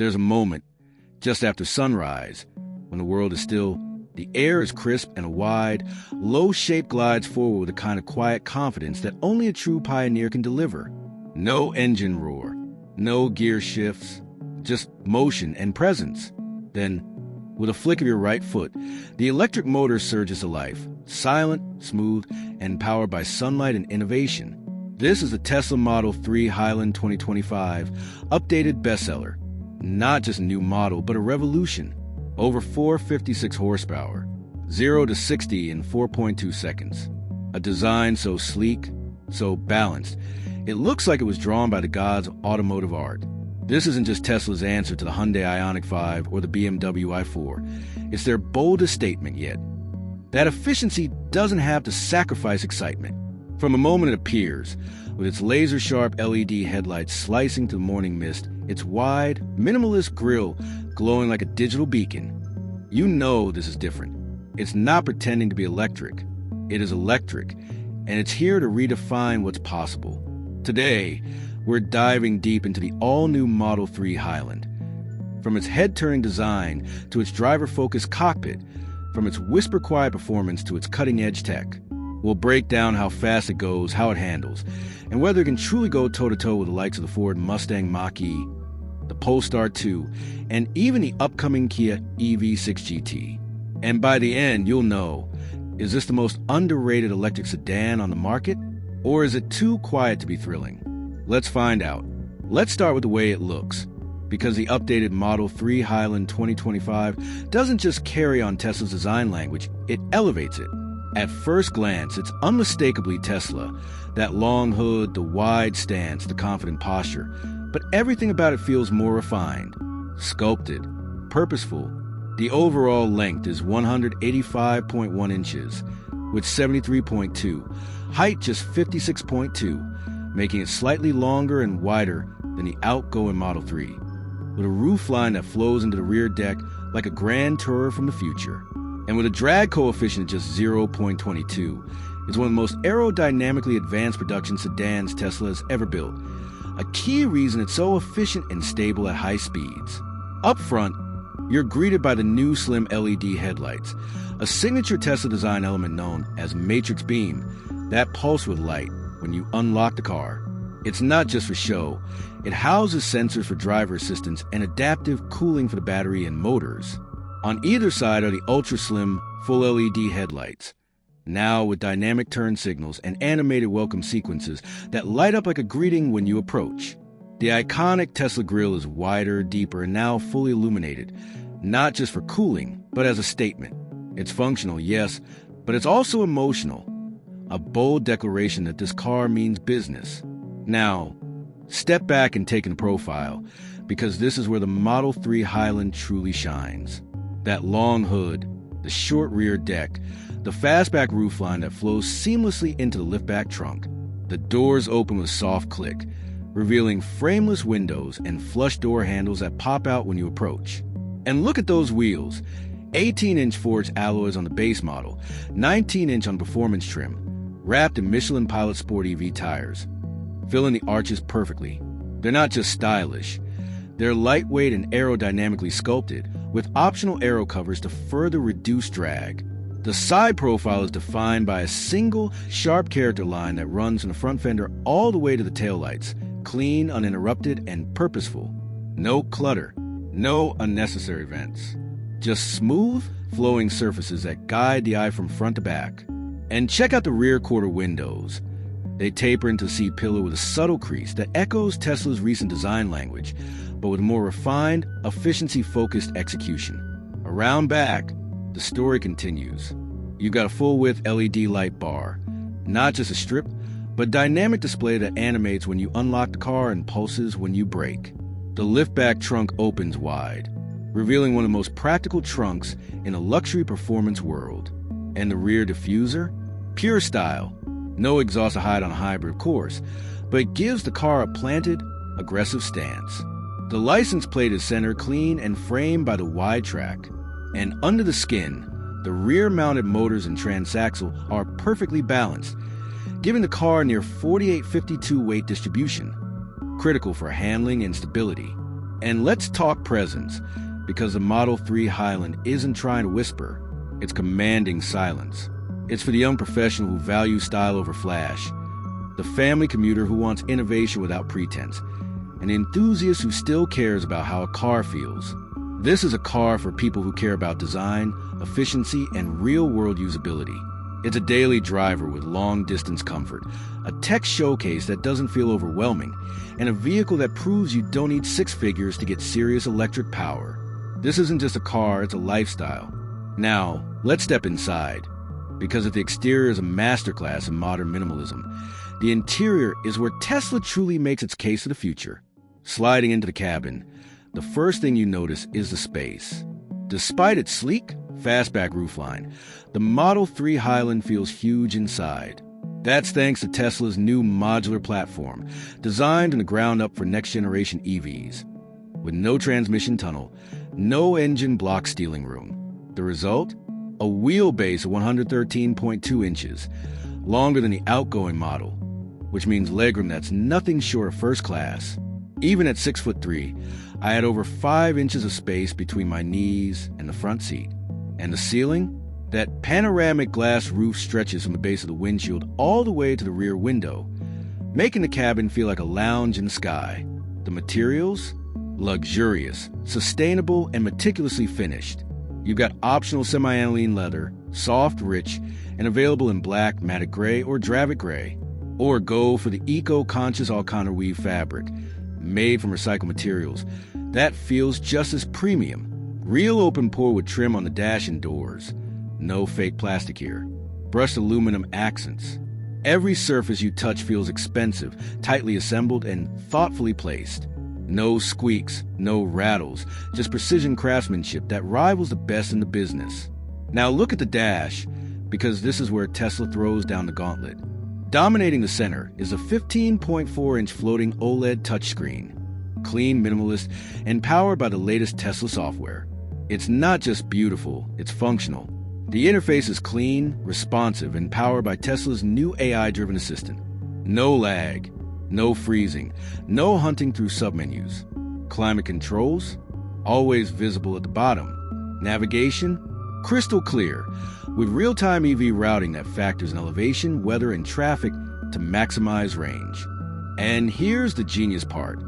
There's a moment, just after sunrise, when the world is still, the air is crisp, and a wide, low shape glides forward with a kind of quiet confidence that only a true pioneer can deliver. No engine roar, no gear shifts, just motion and presence. Then, with a flick of your right foot, the electric motor surges to life, silent, smooth, and powered by sunlight and innovation. This is the Tesla Model 3 Highland 2025 updated bestseller. Not just a new model, but a revolution. Over 456 horsepower, 0 to 60 in 4.2 seconds. A design so sleek, so balanced, it looks like it was drawn by the gods of automotive art. This isn't just Tesla's answer to the Hyundai Ioniq 5 or the BMW i4. It's their boldest statement yet. That efficiency doesn't have to sacrifice excitement. From the moment it appears, with its laser-sharp LED headlights slicing through the morning mist, its wide, minimalist grille glowing like a digital beacon, you know this is different. It's not pretending to be electric. It is electric, and it's here to redefine what's possible. Today, we're diving deep into the all-new Model 3 Highland. From its head-turning design to its driver-focused cockpit, from its whisper-quiet performance to its cutting-edge tech. We'll break down how fast it goes, how it handles, and whether it can truly go toe-to-toe with the likes of the Ford Mustang Mach-E, the Polestar 2, and even the upcoming Kia EV6 GT. And by the end, you'll know, is this the most underrated electric sedan on the market? Or is it too quiet to be thrilling? Let's find out. Let's start with the way it looks, because the updated Model 3 Highland 2025 doesn't just carry on Tesla's design language, it elevates it. At first glance, it's unmistakably Tesla. That long hood, the wide stance, the confident posture. But everything about it feels more refined, sculpted, purposeful. The overall length is 185.1 inches, with 73.2, height just 56.2, making it slightly longer and wider than the outgoing Model 3, with a roofline that flows into the rear deck like a grand tourer from the future. And with a drag coefficient of just 0.22, it's one of the most aerodynamically advanced production sedans Tesla has ever built. A key reason it's so efficient and stable at high speeds. Up front, you're greeted by the new slim LED headlights, a signature Tesla design element known as matrix beam, that pulse with light when you unlock the car. It's not just for show. It houses sensors for driver assistance and adaptive cooling for the battery and motors. On either side are the ultra-slim, full LED headlights, now with dynamic turn signals and animated welcome sequences that light up like a greeting when you approach. The iconic Tesla grille is wider, deeper, and now fully illuminated, not just for cooling, but as a statement. It's functional, yes, but it's also emotional. A bold declaration that this car means business. Now, step back and take in profile, because this is where the Model 3 Highland truly shines. That long hood, the short rear deck, the fastback roofline that flows seamlessly into the liftback trunk. The doors open with a soft click, revealing frameless windows and flush door handles that pop out when you approach. And look at those wheels. 18-inch forged alloys on the base model, 19-inch on performance trim, wrapped in Michelin Pilot Sport EV tires, filling the arches perfectly. They're not just stylish. They're lightweight and aerodynamically sculpted, with optional aero covers to further reduce drag. The side profile is defined by a single, sharp character line that runs from the front fender all the way to the taillights, clean, uninterrupted, and purposeful. No clutter, no unnecessary vents. Just smooth, flowing surfaces that guide the eye from front to back. And check out the rear quarter windows. They taper into a seat pillar with a subtle crease that echoes Tesla's recent design language, but with more refined, efficiency-focused execution. Around back, the story continues. You've got a full-width LED light bar, not just a strip, but dynamic display that animates when you unlock the car and pulses when you brake. The liftback trunk opens wide, revealing one of the most practical trunks in a luxury performance world. And the rear diffuser? Pure style. No exhaust to hide on a hybrid, of course, but it gives the car a planted, aggressive stance. The license plate is center clean and framed by the wide track. And under the skin, the rear-mounted motors and transaxle are perfectly balanced, giving the car near 48-52 weight distribution, critical for handling and stability. And let's talk presence, because the Model 3 Highland isn't trying to whisper, it's commanding silence. It's for the young professional who values style over flash, the family commuter who wants innovation without pretense, and the enthusiast who still cares about how a car feels. This is a car for people who care about design, efficiency, and real-world usability. It's a daily driver with long-distance comfort, a tech showcase that doesn't feel overwhelming, and a vehicle that proves you don't need six figures to get serious electric power. This isn't just a car, it's a lifestyle. Now, let's step inside. Because if the exterior is a masterclass in modern minimalism, the interior is where Tesla truly makes its case for the future. Sliding into the cabin, the first thing you notice is the space. Despite its sleek, fastback roofline, the Model 3 Highland feels huge inside. That's thanks to Tesla's new modular platform, designed from the ground up for next-generation EVs. With no transmission tunnel, no engine block stealing room. The result? A wheelbase of 113.2 inches, longer than the outgoing model, which means legroom that's nothing short of first class. Even at 6'3", I had over 5 inches of space between my knees and the front seat. And the ceiling? That panoramic glass roof stretches from the base of the windshield all the way to the rear window, making the cabin feel like a lounge in the sky. The materials? Luxurious, sustainable, and meticulously finished. You've got optional semi-aniline leather, soft, rich, and available in black, matte gray, or Dravit gray. Or go for the eco-conscious Alcantara weave fabric, made from recycled materials. That feels just as premium. Real open pore with trim on the dash and doors. No fake plastic here. Brushed aluminum accents. Every surface you touch feels expensive, tightly assembled, and thoughtfully placed. No squeaks, no rattles, just precision craftsmanship that rivals the best in the business. Now look at the dash, because this is where Tesla throws down the gauntlet. Dominating the center is a 15.4-inch floating OLED touchscreen. Clean, minimalist, and powered by the latest Tesla software. It's not just beautiful, it's functional. The interface is clean, responsive, and powered by Tesla's new AI-driven assistant. No lag, no freezing, no hunting through submenus. Climate controls, always visible at the bottom. Navigation, crystal clear, with real-time EV routing that factors in elevation, weather, and traffic to maximize range. And here's the genius part.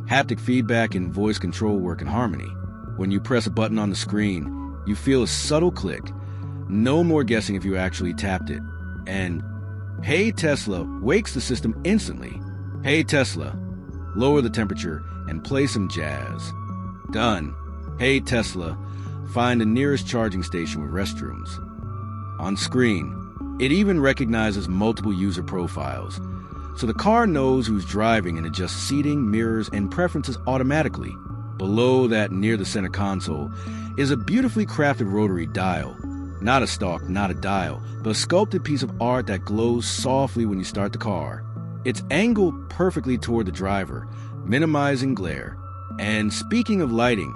Haptic feedback and voice control work in harmony. When you press a button on the screen, you feel a subtle click. No more guessing if you actually tapped it. And Hey Tesla wakes the system instantly. Hey Tesla, lower the temperature and play some jazz. Done. Hey Tesla, find the nearest charging station with restrooms. On screen, it even recognizes multiple user profiles, so the car knows who's driving and adjusts seating, mirrors, and preferences automatically. Below that, near the center console, is a beautifully crafted rotary dial. Not a stalk, not a dial, but a sculpted piece of art that glows softly when you start the car. It's angled perfectly toward the driver, minimizing glare. And speaking of lighting,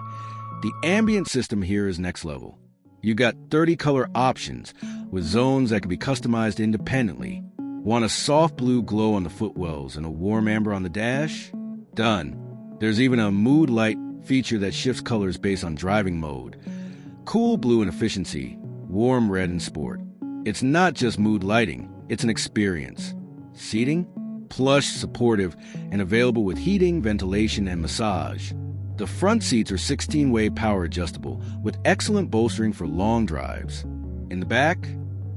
the ambient system here is next level. You got 30 color options, with zones that can be customized independently. Want a soft blue glow on the footwells and a warm amber on the dash? Done. There's even a mood light feature that shifts colors based on driving mode. Cool blue in efficiency, warm red in sport. It's not just mood lighting, it's an experience. Seating? Plush, supportive, and available with heating, ventilation, and massage. The front seats are 16-way power adjustable, with excellent bolstering for long drives. In the back,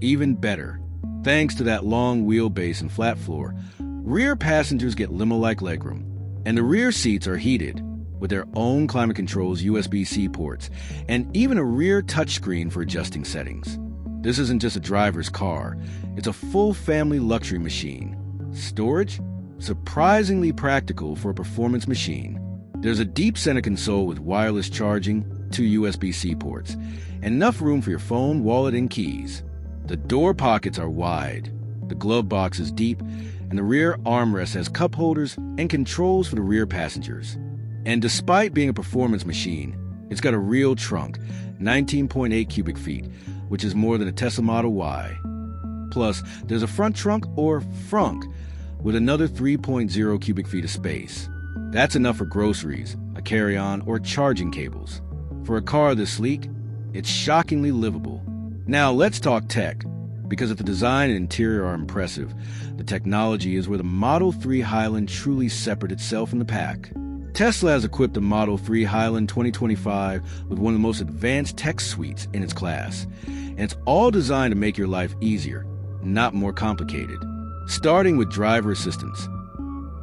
even better. Thanks to that long wheelbase and flat floor, rear passengers get limo-like legroom. And the rear seats are heated, with their own climate controls, USB-C ports, and even a rear touchscreen for adjusting settings. This isn't just a driver's car, it's a full family luxury machine. Storage? Surprisingly practical for a performance machine. There's a deep center console with wireless charging, 2 USB-C ports, and enough room for your phone, wallet, and keys. The door pockets are wide, the glove box is deep, and the rear armrest has cup holders and controls for the rear passengers. And despite being a performance machine, it's got a real trunk, 19.8 cubic feet, which is more than a Tesla Model Y. Plus, there's a front trunk, or frunk, with another 3.0 cubic feet of space. That's enough for groceries, a carry-on, or charging cables. For a car this sleek, it's shockingly livable. Now let's talk tech, because if the design and interior are impressive, the technology is where the Model 3 Highland truly separates itself from the pack. Tesla has equipped the Model 3 Highland 2025 with one of the most advanced tech suites in its class, and it's all designed to make your life easier, not more complicated. Starting with driver assistance,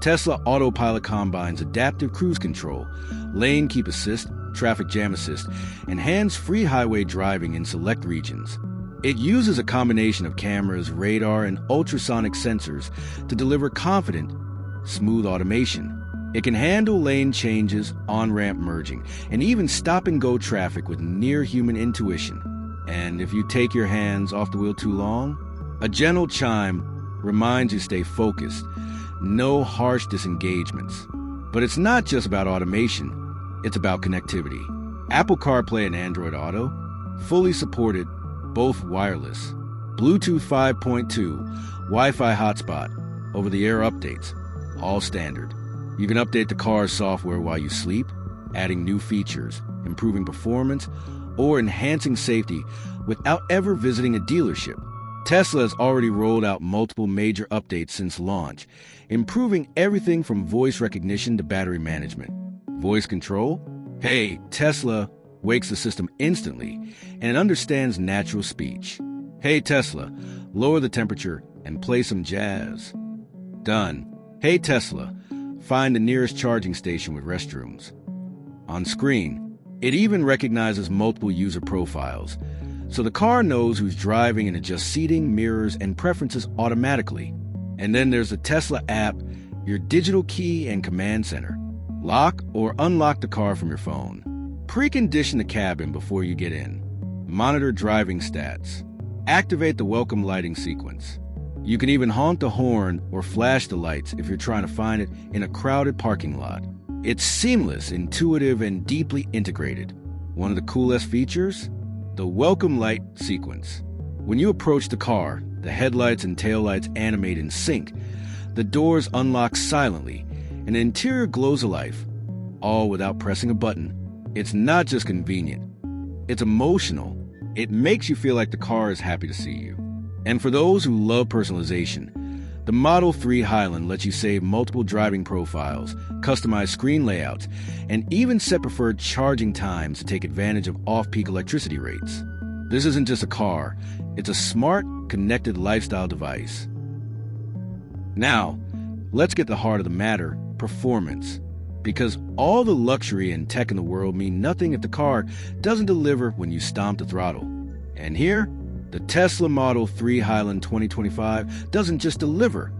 Tesla Autopilot combines adaptive cruise control, lane keep assist, traffic jam assist, and hands-free highway driving in select regions. It uses a combination of cameras, radar, and ultrasonic sensors to deliver confident, smooth automation. It can handle lane changes, on-ramp merging, and even stop-and-go traffic with near-human intuition. And if you take your hands off the wheel too long, a gentle chime reminds you to stay focused. No harsh disengagements. But it's not just about automation. It's about connectivity. Apple CarPlay and Android Auto, fully supported, both wireless. Bluetooth 5.2, Wi-Fi hotspot, over-the-air updates, all standard. You can update the car's software while you sleep, adding new features, improving performance, or enhancing safety without ever visiting a dealership. Tesla has already rolled out multiple major updates since launch, improving everything from voice recognition to battery management. Voice control? Hey, Tesla wakes the system instantly, and it understands natural speech. Hey, Tesla, lower the temperature and play some jazz. Done. Hey, Tesla, find the nearest charging station with restrooms. On screen, it even recognizes multiple user profiles, so the car knows who's driving and adjusts seating, mirrors, and preferences automatically. And then there's the Tesla app, your digital key and command center. Lock or unlock the car from your phone. Precondition the cabin before you get in. Monitor driving stats. Activate the welcome lighting sequence. You can even honk the horn or flash the lights if you're trying to find it in a crowded parking lot. It's seamless, intuitive, and deeply integrated. One of the coolest features? The welcome light sequence. When you approach the car, the headlights and taillights animate in sync. The doors unlock silently, and the interior glows alive, all without pressing a button. It's not just convenient. It's emotional. It makes you feel like the car is happy to see you. And for those who love personalization, the Model 3 Highland lets you save multiple driving profiles, customize screen layouts, and even set preferred charging times to take advantage of off-peak electricity rates. This isn't just a car, it's a smart, connected lifestyle device. Now, let's get to the heart of the matter, performance. Because all the luxury and tech in the world mean nothing if the car doesn't deliver when you stomp the throttle. And here, the Tesla Model 3 Highland 2025 doesn't just deliver,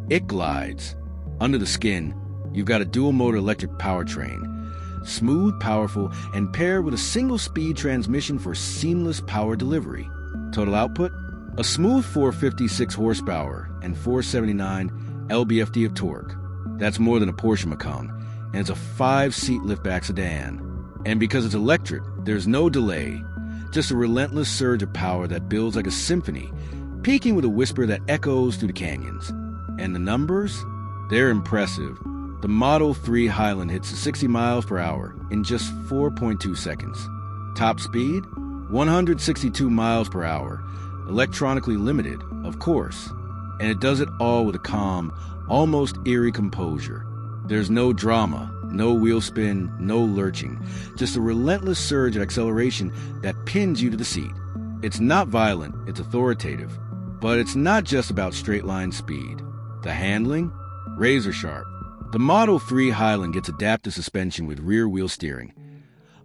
it glides. Under the skin, you've got a dual-motor electric powertrain, smooth, powerful, and paired with a single-speed transmission for seamless power delivery. Total output? A smooth 456 horsepower and 479 lb-ft of torque. That's more than a Porsche Macan, and it's a 5-seat liftback sedan. And because it's electric, there's no delay. Just a relentless surge of power that builds like a symphony, peaking with a whisper that echoes through the canyons. And the numbers? They're impressive. The Model 3 Highland hits 60 miles per hour in just 4.2 seconds. Top speed? 162 miles per hour. Electronically limited, of course. And it does it all with a calm, almost eerie composure. There's no drama, no wheel spin, no lurching, just a relentless surge of acceleration that pins you to the seat. It's not violent, it's authoritative. But it's not just about straight-line speed. The handling? Razor sharp. The Model 3 Highland gets adaptive suspension with rear-wheel steering.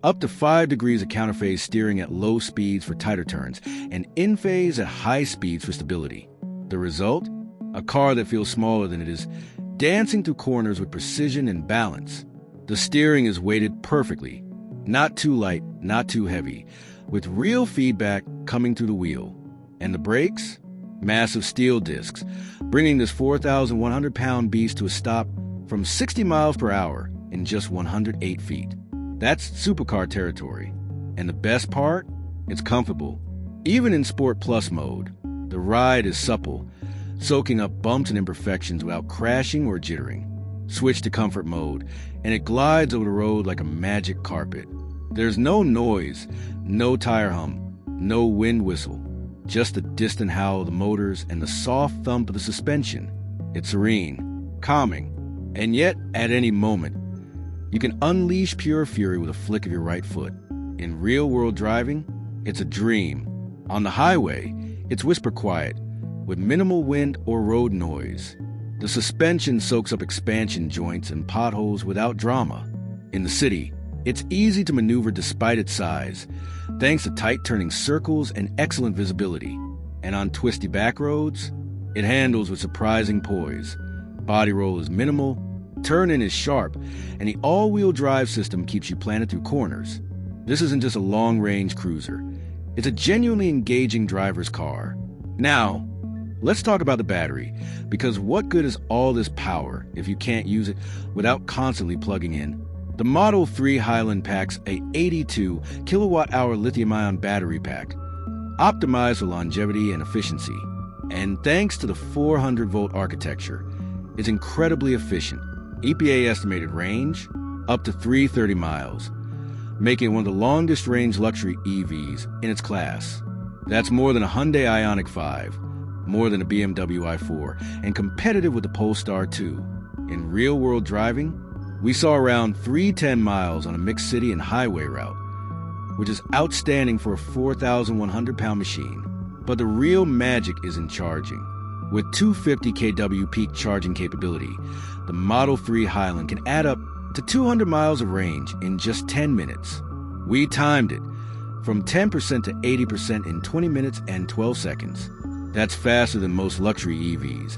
Up to 5 degrees of counterphase steering at low speeds for tighter turns, and in-phase at high speeds for stability. The result? A car that feels smaller than it is, dancing through corners with precision and balance. The steering is weighted perfectly, not too light, not too heavy, with real feedback coming through the wheel. And the brakes? Massive steel discs, bringing this 4,100-pound beast to a stop from 60 miles per hour in just 108 feet. That's supercar territory. And the best part? It's comfortable. Even in Sport Plus mode, the ride is supple, soaking up bumps and imperfections without crashing or jittering. Switch to comfort mode, and it glides over the road like a magic carpet. There's no noise, no tire hum, no wind whistle, just the distant howl of the motors and the soft thump of the suspension. It's serene, calming, and yet, at any moment, you can unleash pure fury with a flick of your right foot. In real-world driving, it's a dream. On the highway, it's whisper quiet, with minimal wind or road noise. The suspension soaks up expansion joints and potholes without drama. In the city, it's easy to maneuver despite its size, thanks to tight turning circles and excellent visibility. And on twisty back roads, it handles with surprising poise. Body roll is minimal, turn-in is sharp, and the all-wheel drive system keeps you planted through corners. This isn't just a long-range cruiser. It's a genuinely engaging driver's car. Now, let's talk about the battery, because what good is all this power if you can't use it without constantly plugging in? The Model 3 Highland packs a 82 kilowatt-hour lithium-ion battery pack, optimized for longevity and efficiency. And thanks to the 400-volt architecture, it's incredibly efficient. EPA estimated range, up to 330 miles, making it one of the longest-range luxury EVs in its class. That's more than a Hyundai Ioniq 5, more than a BMW i4, and competitive with the Polestar 2. In real-world driving, we saw around 310 miles on a mixed city and highway route, which is outstanding for a 4,100-pound machine. But the real magic is in charging. With 250 kW peak charging capability, the Model 3 Highland can add up to 200 miles of range in just 10 minutes. We timed it from 10% to 80% in 20 minutes and 12 seconds. That's faster than most luxury EVs,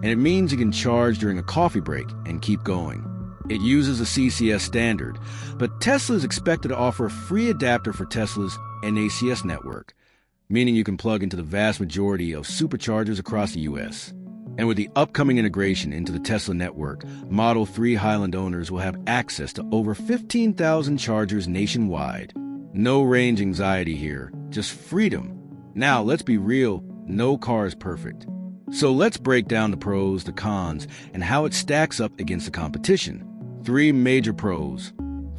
and it means you can charge during a coffee break and keep going. It uses a CCS standard, but Tesla is expected to offer a free adapter for Tesla's NACS network, meaning you can plug into the vast majority of superchargers across the U.S. And with the upcoming integration into the Tesla network, Model 3 Highland owners will have access to over 15,000 chargers nationwide. No range anxiety here, just freedom. Now, let's be real, no car is perfect. So let's break down the pros, the cons, and how it stacks up against the competition. 3 major pros.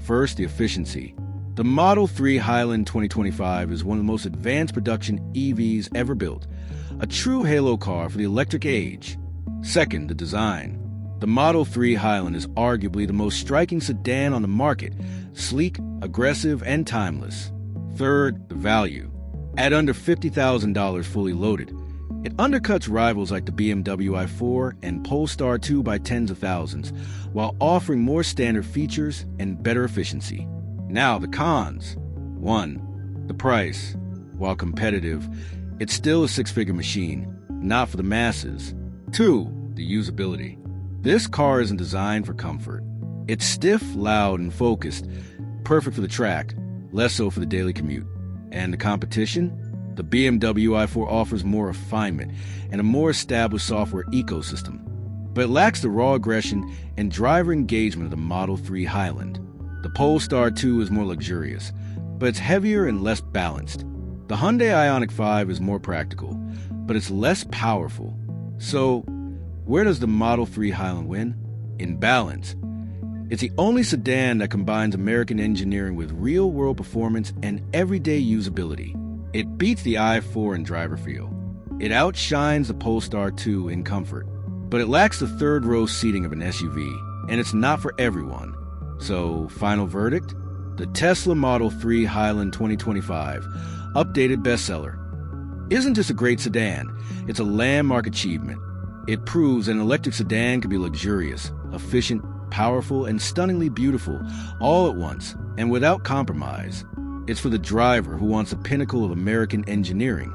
First, the efficiency. The Model 3 Highland 2025 is one of the most advanced production EVs ever built, a true halo car for the electric age. Second, the design. The Model 3 Highland is arguably the most striking sedan on the market, sleek, aggressive, and timeless. Third, the value. At under $50,000 fully loaded, it undercuts rivals like the BMW i4 and Polestar 2 by tens of thousands, while offering more standard features and better efficiency. Now, the cons. 1. The price. While competitive, it's still a six-figure machine, not for the masses. 2. The usability. This car isn't designed for comfort. It's stiff, loud, and focused, perfect for the track, less so for the daily commute. And the competition? The BMW i4 offers more refinement and a more established software ecosystem, but it lacks the raw aggression and driver engagement of the Model 3 Highland. The Polestar 2 is more luxurious, but it's heavier and less balanced. The Hyundai Ioniq 5 is more practical, but it's less powerful. So, where does the Model 3 Highland win? In balance. It's the only sedan that combines American engineering with real-world performance and everyday usability. It beats the i4 in driver feel. It outshines the Polestar 2 in comfort, but it lacks the third-row seating of an SUV, and it's not for everyone. So, final verdict? The Tesla Model 3 Highland 2025, updated bestseller, isn't just a great sedan, it's a landmark achievement. It proves an electric sedan can be luxurious, efficient, powerful, and stunningly beautiful, all at once, and without compromise. It's for the driver who wants the pinnacle of American engineering,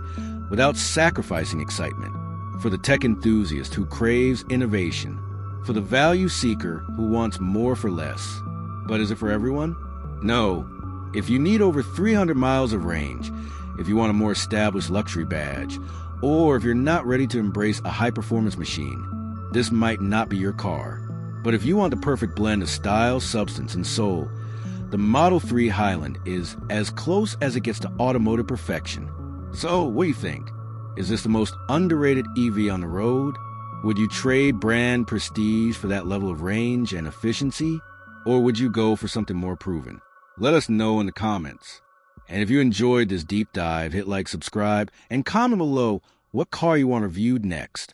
without sacrificing excitement. For the tech enthusiast who craves innovation. For the value seeker who wants more for less. But is it for everyone? No. If you need over 300 miles of range, if you want a more established luxury badge, or if you're not ready to embrace a high-performance machine, this might not be your car. But if you want the perfect blend of style, substance, and soul, the Model 3 Highland is as close as it gets to automotive perfection. So, what do you think? Is this the most underrated EV on the road? Would you trade brand prestige for that level of range and efficiency? Or would you go for something more proven? Let us know in the comments. And if you enjoyed this deep dive, hit like, subscribe, and comment below what car you want reviewed next.